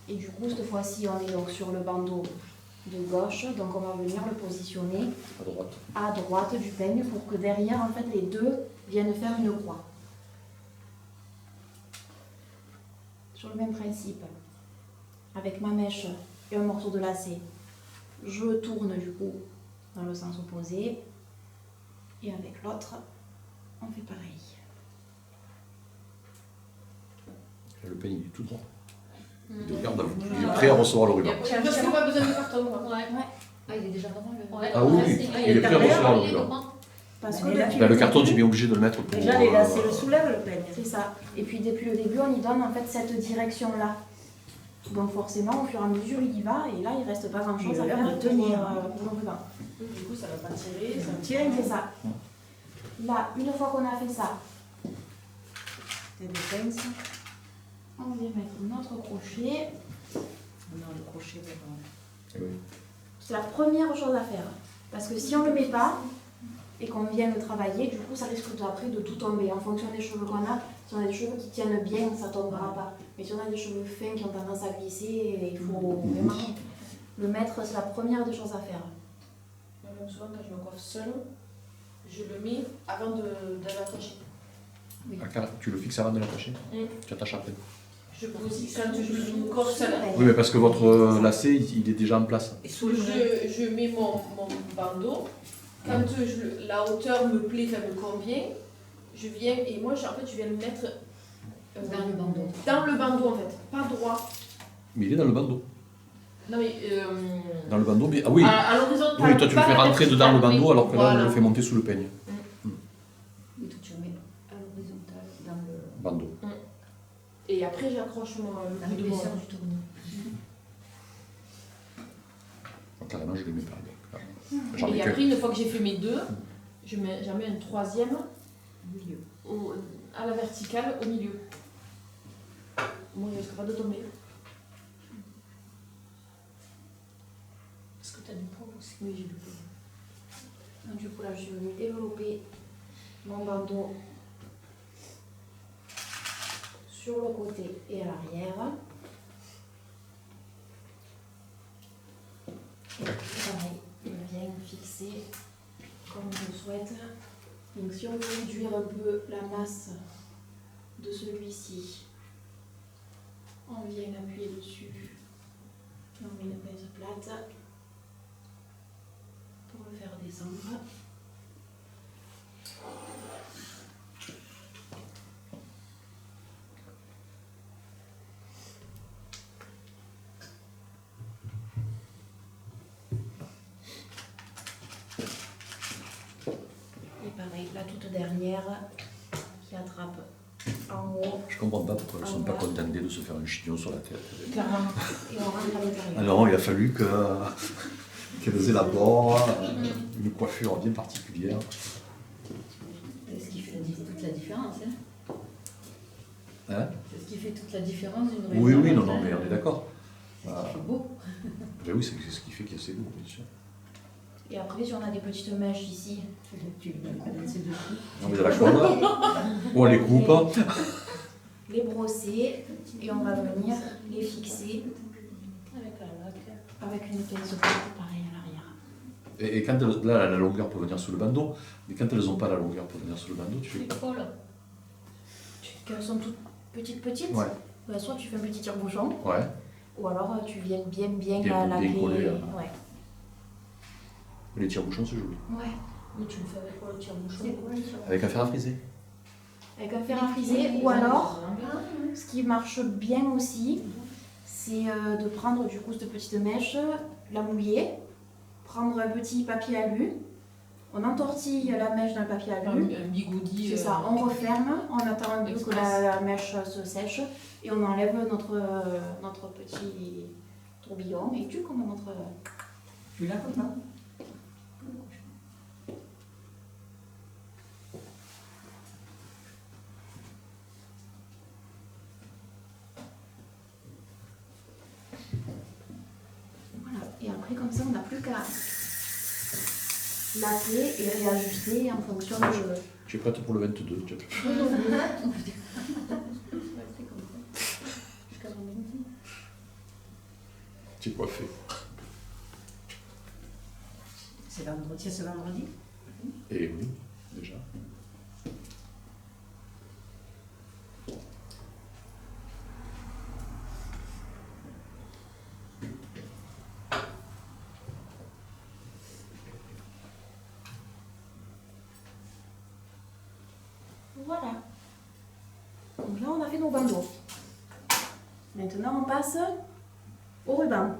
Et du coup, cette fois-ci, on est donc sur le bandeau de gauche. Donc on va venir le positionner À droite. à droite du peigne pour que derrière, en fait, les deux viennent faire une croix. Sur le même principe, avec ma mèche et un morceau de lacet, je tourne du coup dans le sens opposé. Et avec l'autre, on fait pareil. Là, le peigne il est tout droit. Il regarde à vous. Il est prêt à recevoir le ruban. J'ai presque pas besoin de carton, moi. Ouais. Ah, il est déjà vraiment le. Ouais. Ah oui, oui. Il est prêt à recevoir le ruban. Parce que Mais là, depuis Là, le le carton, début- tu es bien obligé de le mettre pour. Déjà, les lacets le soulèvent, le peigne. C'est ça. Et puis depuis le début, on y donne en fait cette direction-là. Donc forcément, au fur et à mesure, il y va et là, il reste pas grand-chose Il à a l'air faire de tenir. pour le ruban. Du coup, ça va pas tirer. Ça... Tiens, C'est ça. Là, une fois qu'on a fait ça, t'as des pinces. on vient mettre notre crochet. Non, le crochet, d'accord. Oui. C'est la première chose à faire. Parce que si on ne le met pas et qu'on vient le travailler, du coup, ça risque après de tout tomber. En fonction des cheveux qu'on a, si on a des cheveux qui tiennent bien, ça ne tombera pas. Mais si on a des cheveux fins qui ont tendance à glisser, il faut vraiment le mettre. C'est la première des choses à faire. Même souvent, quand je me coiffe seule, je le mets avant de l'attacher. Ah, car tu le fixes avant de l'attacher. Mm. Tu attaches après. Je peux aussi, quand je me coiffe seule, Oui, mais parce que votre lacet, il est déjà en place. Et sous le nez. je mets mon bandeau. Quand la hauteur me plaît, qu'elle me convient, je viens et moi, en fait, je viens le mettre Dans le bandeau. dans le bandeau, en fait, pas droit. Mais il est dans le bandeau. Non, mais Dans le bandeau, mais. Ah oui, à l'horizontale. oui, toi tu le pas fais à la rentrer dedans le verticale, bandeau oui. alors que là, on Voilà. le fait monter sous le peigne. Et toi, tu le mets à l'horizontale dans le. Bandeau. Et après, j'accroche Dans le bout de l'épaisseur mon... du tournis. Donc, carrément, je ne les mets pas. Donc, j'en Et mets que. après, une fois que j'ai fait mes deux, j'en mets un troisième Milieu. à la verticale au milieu. Moi, je risque pas de tomber. Est-ce que tu as du poids aussi? Oui, j'ai du coup. Donc, du coup, là, je vais développer mon bandeau sur le côté et à l'arrière. Et pareil, il vient fixer comme je le souhaite. Donc, si on veut réduire un peu la masse de celui-ci, on vient appuyer dessus. Et on met une pince plate pour le faire descendre. Et pareil, la toute dernière qui attrape en haut Je comprends pas pourquoi elles ne sont pas contentées de se faire un chignon sur la tête. Clairement. et on rentre à l'intérieur. Alors, il a fallu qu'elles élaborent une coiffure bien particulière. C'est ce qui fait toute la différence. Hein. Hein? C'est ce qui fait toute la différence d'une Oui, réunion oui, non, avec non, mais un- on est d'accord. C'est beau. Ben oui, c'est ce qui fait qu'il y a ces loups, bien sûr. Et après, si on a des petites mèches ici, Tu le mets pas dans ses deux coups. On met de la colle, on les coupe. les brosser et on va venir les fixer Avec la laque. avec une pince plate pareil à l'arrière. Et quand là, la longueur peut venir sous le bandeau, mais quand elles n'ont pas la longueur pour venir sous le bandeau, tu fais Tu quoi? colles. Qu'elles sont toutes petites, Ouais. bah, soit tu fais un petit tire-bouchon, Ouais. ou alors tu viens bien Bien laquer. coller, là. Ouais. Les tire-bouchons, c'est joli. Ouais. Mais tu le fais avec quoi le tire-bouchon? C'est quoi le tire-bouchon? Avec un fer à friser. Avec un fer à friser, ou alors, ce qui marche bien aussi, c'est de prendre du coup cette petite mèche, la mouiller, prendre un petit papier alu, on entortille la mèche d'un papier alu, Un bigoudi. c'est ça, on referme, on attend un peu que Express. la mèche se sèche et on enlève notre petit tourbillon et tu comme notre... Tu l'as comme ça. Voilà, et après comme ça on n'a plus qu'à laver et réajuster en fonction de... Tu es prête pour le 22, tu as- Ouais, c'est comme ça. Tu es coiffé. C'est vendredi, c'est ce vendredi. Et oui, déjà. Voilà. Donc là, on a fait nos bandeaux. Maintenant, on passe au ruban.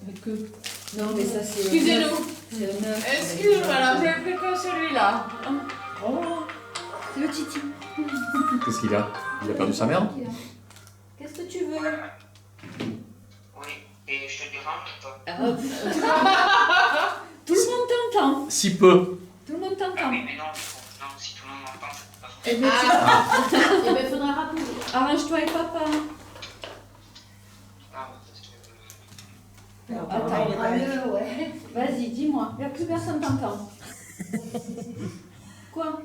Avec eux. Non, mais ça, c'est. Excusez-nous. C'est le neuf. Excuse-moi, là, j'ai pris que celui-là. Oh, c'est le Titi. Qu'est-ce qu'il a? Il a perdu sa mère? Qu'est-ce que tu veux? Oui, et je te dérange ou pas? Tout le monde t'entend. Si peu. Tout le monde Ah t'entend. oui, mais non, si tout le monde m'entend, c'est pas Eh bien, Eh ben, faudra rappeler. arrange-toi avec papa. Ah, Attends, prends-le, ouais. Vas-y, dis-moi. Il n'y a plus personne t'entend. Quoi?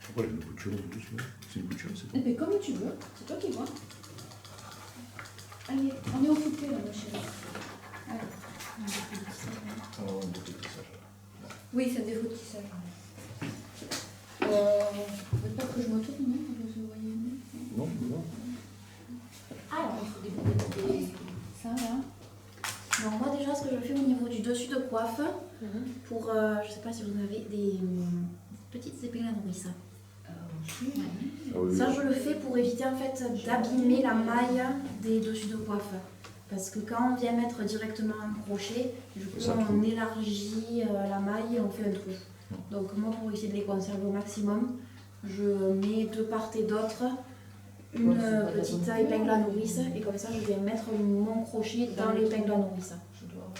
Pourquoi il y a une couture dessus? C'est une couture, c'est Eh bien, comme tu veux. C'est toi qui vois. Allez, on est occupé là, ma chérie. Allez. Oui, c'est des défaut de tissage. Vous voulez pas que je me tourne, non? Vous voyez mieux. Non, non. Alors, Il faut découper ça là. donc moi déjà, ce que je fais au niveau du dessus de coiffe, pour, je sais pas si vous avez des petites épingles à nourrice. Ah oui, Ça, je le fais pour éviter en fait d'abîmer la maille des dessus de coiffe. Parce que quand on vient mettre directement un crochet, du coup Ça on trou. élargit la maille et on fait un trou. Donc moi, pour essayer de les conserver au maximum, je mets de part et d'autre une petite épingle à nourrice et comme ça je vais mettre mon crochet dans l'épingle à nourrice. Je dois.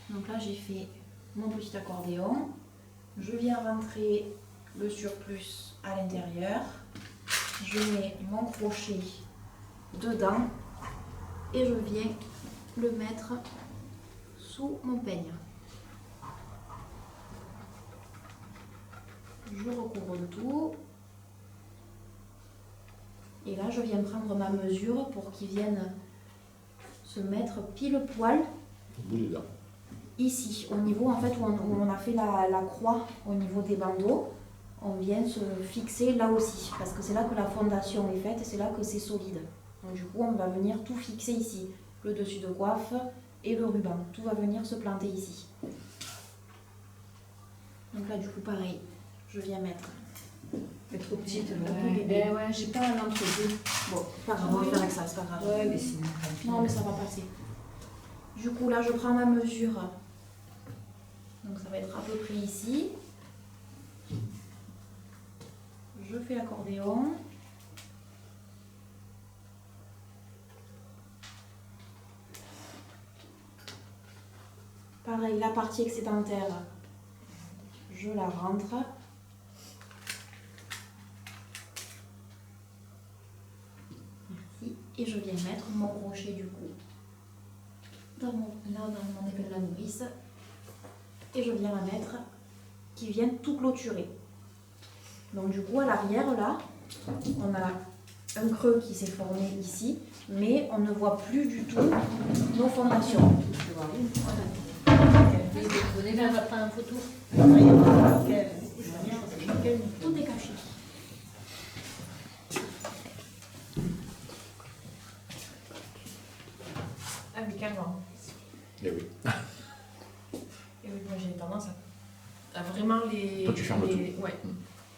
Donc là j'ai fait mon petit accordéon, je viens rentrer le surplus à l'intérieur, je mets mon crochet dedans et je viens le mettre sous mon peigne. Je recouvre le tout et là je viens prendre ma mesure pour qu'il vienne se mettre pile poil Au bout des dents. ici, au niveau en fait où on a fait la croix au niveau des bandeaux, on vient se fixer là aussi, parce que c'est là que la fondation est faite et c'est là que c'est solide. Donc du coup on va venir tout fixer ici, le dessus de coiffe et le ruban, tout va venir se planter ici. Donc là du coup pareil, je viens mettre. Elle est trop petite, Ouais, le bébé. ben ouais, j'ai pas un entre-deux. Bon, pas grave, on va faire avec ça, c'est pas grave. Ouais, mais sinon, tant pis. Non mais ça va passer. Du coup là je prends ma mesure. Donc ça va être à peu près ici. Je fais l'accordéon. Pareil, la partie excédentaire, je la rentre. Merci. Et je viens mettre mon crochet du coup dans mon épingle à nourrice. Et je viens la mettre qui vient tout clôturer. Donc du coup à l'arrière là, on a un creux qui s'est formé ici, mais on ne voit plus du tout nos fondations. Venez là, on va prendre une photo. Tout est caché. Amicalement. Eh oui. Et oui, moi j'ai tendance à vraiment les. Toi, tu fermes le les- Ouais.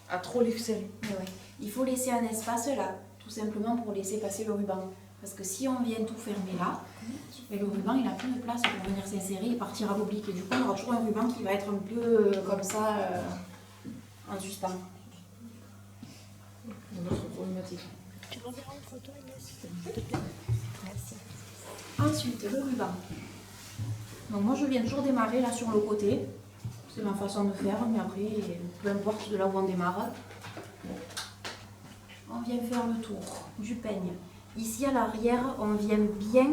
À trop les serrer. Mais ouais. Il faut laisser un espace là, tout simplement pour laisser passer le ruban. Parce que si on vient tout fermer là, et le ruban il n'a plus de place pour venir s'insérer et partir à l'oblique. Et du coup on aura toujours un ruban qui va être un peu comme ça en suspens. Une autre problématique. Tu m'enverras une photo, Inès, s'il te plaît. Merci. Ensuite, le ruban. Donc moi je viens toujours démarrer là sur le côté. C'est ma façon de faire, mais après, peu importe de là où on démarre. On vient faire le tour du peigne. Ici à l'arrière, on vient bien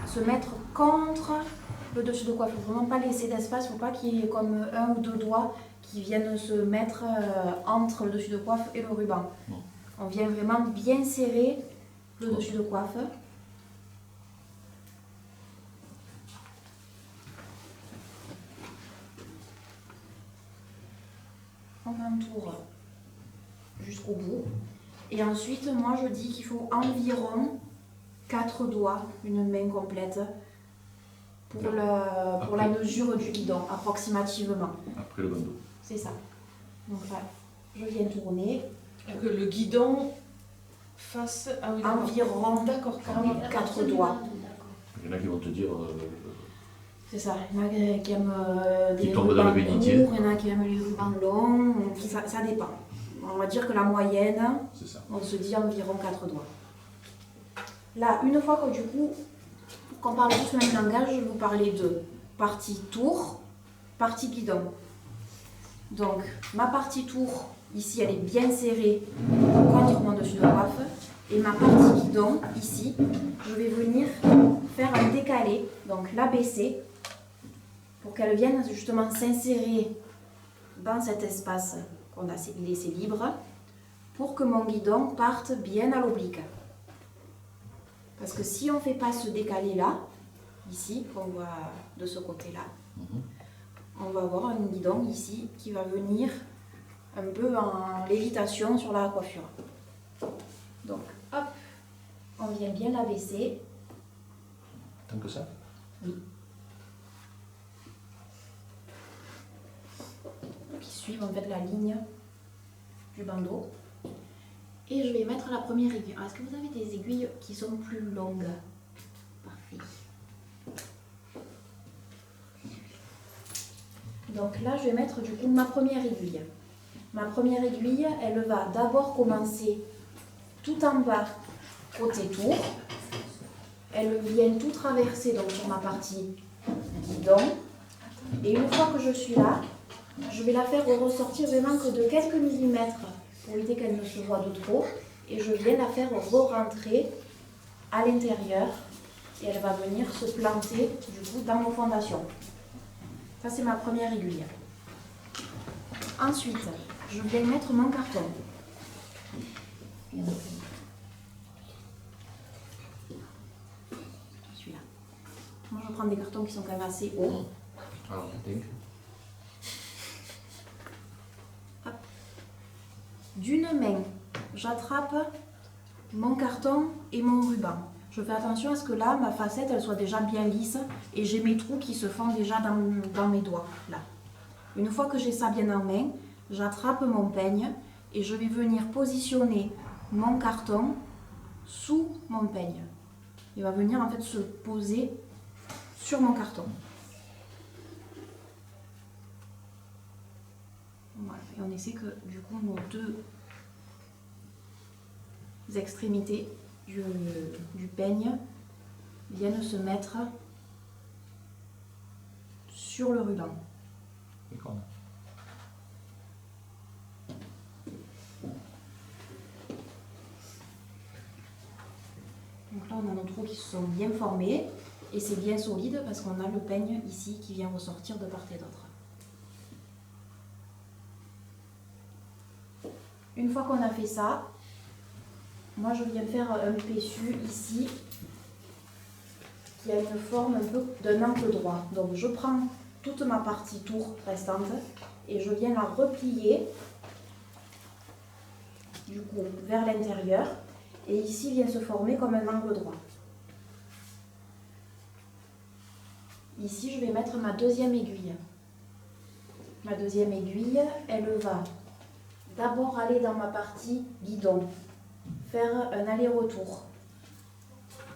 se mettre contre le dessus de coiffe. Il ne faut vraiment pas laisser d'espace, il ne faut pas qu'il y ait comme un ou deux doigts qui viennent se mettre entre le dessus de coiffe et le ruban. Non. On vient vraiment bien serrer le dessus de coiffe. On fait un tour jusqu'au bout. Et ensuite, moi je dis qu'il faut environ 4 doigts, une main complète, pour la mesure du guidon, approximativement. Après le bandeau. C'est ça. Donc là, je viens tourner. Donc le guidon fasse... Ah oui, d'accord. Environ D'accord, carrément. 4 doigts. Il y en a qui vont te dire. C'est ça. Il y en a qui aiment Qui des tombent dans le rubans bénitier. courts, il y en a qui aiment les rubans longs. Ça dépend. On va dire que la moyenne, C'est ça. on se dit environ 4 doigts. Là, une fois que du coup, qu'on parle tous le même langage, je vais vous parler de partie tour, partie guidon. Donc, ma partie tour, ici, elle est bien serrée contre mon dessus de coiffe. Et ma partie guidon, ici, je vais venir faire un décalé, donc la baisser, pour qu'elle vienne justement s'insérer dans cet espace qu'on a laissé libre, pour que mon guidon parte bien à l'oblique. Parce que si on ne fait pas ce décalé-là, ici, qu'on voit de ce côté-là, on va avoir un guidon ici qui va venir un peu en lévitation sur la coiffure. Donc, hop, on vient bien la baisser. Tant que ça. Oui. Qui suivent en fait la ligne du bandeau. Et je vais mettre la première aiguille. Alors, est-ce que vous avez des aiguilles qui sont plus longues? Parfait. Donc là, je vais mettre du coup ma première aiguille. Ma première aiguille, elle va d'abord commencer tout en bas, côté tour. Elle vient tout traverser donc sur ma partie guidon. Et une fois que je suis là, je vais la faire ressortir vraiment que de quelques millimètres pour éviter qu'elle ne se voie de trop. Et je viens la faire re-rentrer à l'intérieur. Et elle va venir se planter du coup dans nos fondations. Ça, c'est ma première aiguille. Ensuite, je viens mettre mon carton. Celui-là. Moi, je prends des cartons qui sont quand même assez hauts. Alors, je think. D'une main, j'attrape mon carton et mon ruban. Je fais attention à ce que là, ma facette, elle soit déjà bien lisse et j'ai mes trous qui se font déjà dans mes doigts. Là. Une fois que j'ai ça bien en main, j'attrape mon peigne et je vais venir positionner mon carton sous mon peigne. Il va venir en fait se poser sur mon carton. Voilà. Et on essaie que du coup nos deux extrémités du peigne viennent se mettre sur le ruban. D'accord. Donc là on a nos trous qui se sont bien formés et c'est bien solide parce qu'on a le peigne ici qui vient ressortir de part et d'autre. Une fois qu'on a fait ça, moi je viens faire un péchu ici qui a une forme un peu d'un angle droit. Donc je prends toute ma partie tour restante et je viens la replier du coup vers l'intérieur et ici vient se former comme un angle droit. Ici je vais mettre ma deuxième aiguille. Ma deuxième aiguille, elle va d'abord aller dans ma partie guidon, faire un aller-retour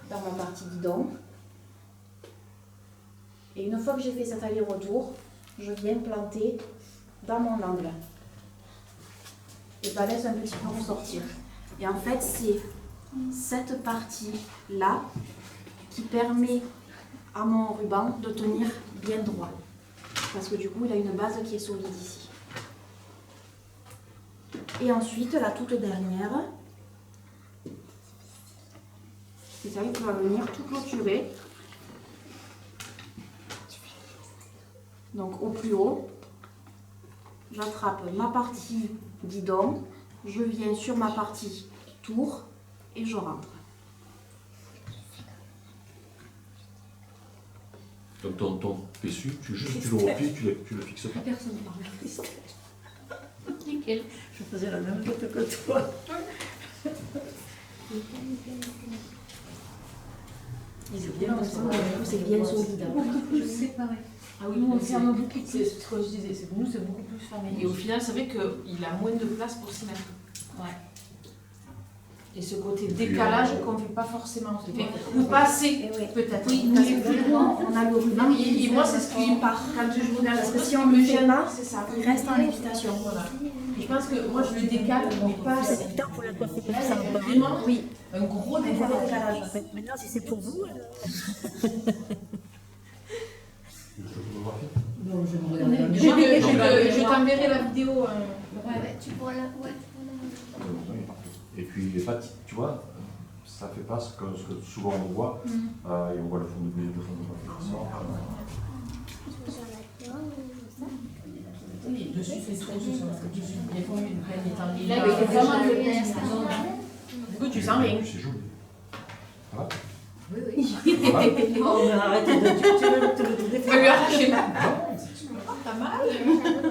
dans ma partie guidon. Et une fois que j'ai fait cet aller-retour, je viens planter dans mon angle. Et pas laisse un petit peu ressortir. Et en fait, c'est cette partie-là qui permet à mon ruban de tenir bien droit. Parce que du coup, il a une base qui est solide ici. Et ensuite, la toute dernière, c'est celle qui va venir tout clôturer. Donc au plus haut, j'attrape ma partie guidon, je viens sur ma partie tour et je rentre. Donc ton PSU, tu le replies, tu le fixes pas. Personne ne parle. Nickel. Je faisais la même faute que toi. C'est bien, c'est bien solide. Je sais pas, ouais. Ah oui, Nous, on c'est ferme beaucoup plus. c'est ce que je disais, c'est que nous c'est beaucoup plus fermé. Et au final, c'est vrai qu'il a moins de place pour s'y mettre. Ouais. Et ce côté décalage qu'on ne fait pas forcément. Ouais. Vous passez Et oui. peut-être. Oui, parce que finalement, on a le ruban Et moi, c'est ce qui part. Quand je regarde Parce la que si photo, on ne le me fait gêne, pas, c'est ça. il reste en lévitation. Voilà. Et je pense que moi je le décale, mais pas assez. Putain, pour la coiffer comme ça, on peut Vraiment, Oui, un gros un gros décalage. décalage. Maintenant, si c'est pour vous, Tu veux que je te photographie? bon, je vais Je je t'enverrai la vidéo. Ouais, tu pourras la. Ouais, tu pourras la. Et puis, tu vois, ça fait pas ce que souvent on voit, et on voit le fond de blé, le fond de papier qui sort. Oui, dessus c'est trop, dessus. Des fois, une peine est en Là, ligne. il fait vraiment le test. Du coup, tu sens rien. C'est joli. Voilà. Oui, oui. on va arrêter de tu veux te le Tu vas lui défaire. arracher la T'as mal?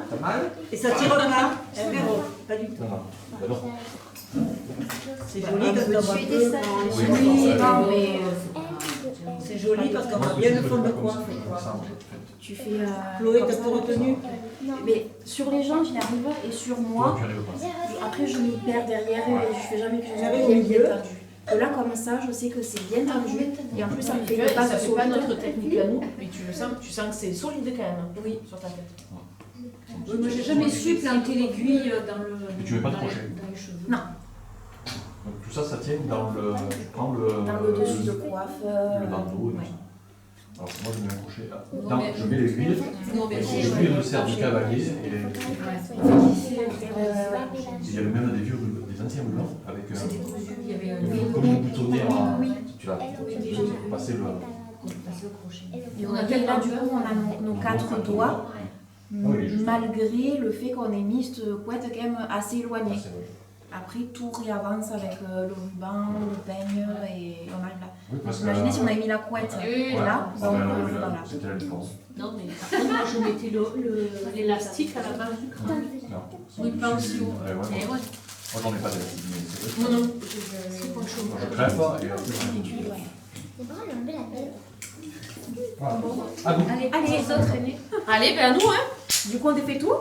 T'as mal? Et ça tire pas, hein, frérot, pas du tout. Non, non. Bah non. C'est joli quand on voit Tu fais des salles. Oui, C'est joli parce qu'on Moi, voit je bien me le suis fond de pas coiffe. comme ça, en fait. Tu fais. Chloé, comme t'as ça. tout retenu? Mais sur les jambes, j'y arrive et sur Toi, moi, tu arrives pas. après je m'y perds derrière et je fais jamais que je J'arrive au bien milieu. tendu. Et là, comme ça, je sais que c'est bien tendu. Et en plus, ça me fait Tu une vois, base ça fait pas solide. notre technique à nous, mais tu sens que c'est solide quand même. Oui, sur ta tête. Oui, moi, j'ai jamais su planter l'aiguille dans le. Et tu mets pas de dans les- crochet? Dans les cheveux. Non. Donc tout ça, ça tient dans le. Tu prends le. Dans le dessus de coiffe. Le bandeau et tout ouais. ça. Alors moi, je mets un crochet. Non, Non, mais- je mets l'aiguille. Non, mais Je mets le cerf du cavalier et il y a le même des des anciens rubans avec C'était cousu, il y avait un. comme une boutonnière. Oui. Tu l'as passé le. Passe le crochet. Et on a bien là, du coup, on a nos quatre doigts, oui, juste. malgré le fait qu'on ait mis cette couette quand même assez éloignée. Ah, c'est vrai. Après, tout réavance avec le ruban, le peigne et on arrive là. Oui, parce que. Imaginez si on avait mis la couette Oui, Ouais. là, Ah, on ben, arrive là. c'était la différence. Non, mais par contre, moi, je mettais l'élastique à la base du crâne. Non. Oui, pas aussi haut. Ouais, ouais. Et ouais. Moi, j'en ai pas d'élastique, mais c'est vrai. Non, non. C'est pas chaud. Moi, je crève pas et après, voilà. Ah bon? Allez, Allez, les autres aînés. Allez, ben à nous, hein. du coup, on défait tout.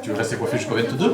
Tu veux rester coiffé jusqu'au 22?